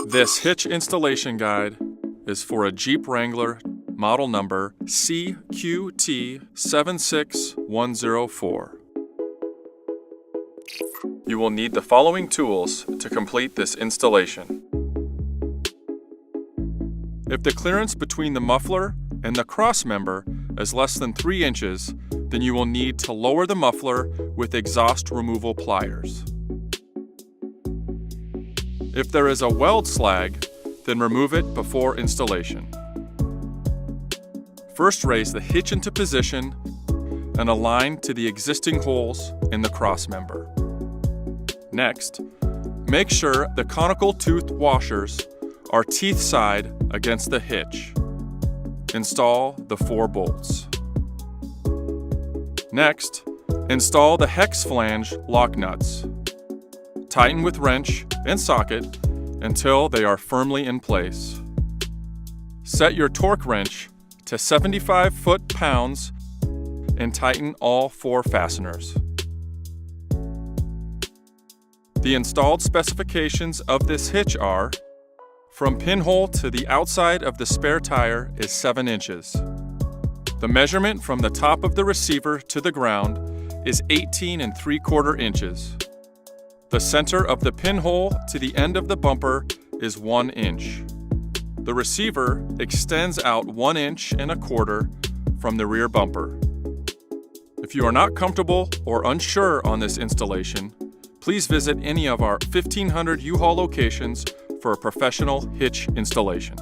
This hitch installation guide is for a Jeep Wrangler model number CQT76104. You will need the following tools to complete this installation. If the clearance between the muffler and the cross member is less than 3 inches, then you will need to lower the muffler with exhaust removal pliers. If there is a weld slag, then remove it before installation. First, raise the hitch into position and align to the existing holes in the cross member. Next, make sure the conical tooth washers are teeth side against the hitch. Install the 4 bolts. Next, install the hex flange lock nuts. Tighten with wrench and socket until they are firmly in place. Set your torque wrench to 75 foot-pounds and tighten all 4 fasteners. The installed specifications of this hitch are: from pinhole to the outside of the spare tire is 7 inches. The measurement from the top of the receiver to the ground is 18 3/4 inches. The center of the pinhole to the end of the bumper is 1 inch. The receiver extends out 1.25 inches from the rear bumper. If you are not comfortable or unsure on this installation, please visit any of our 1,500 U-Haul locations for a professional hitch installation.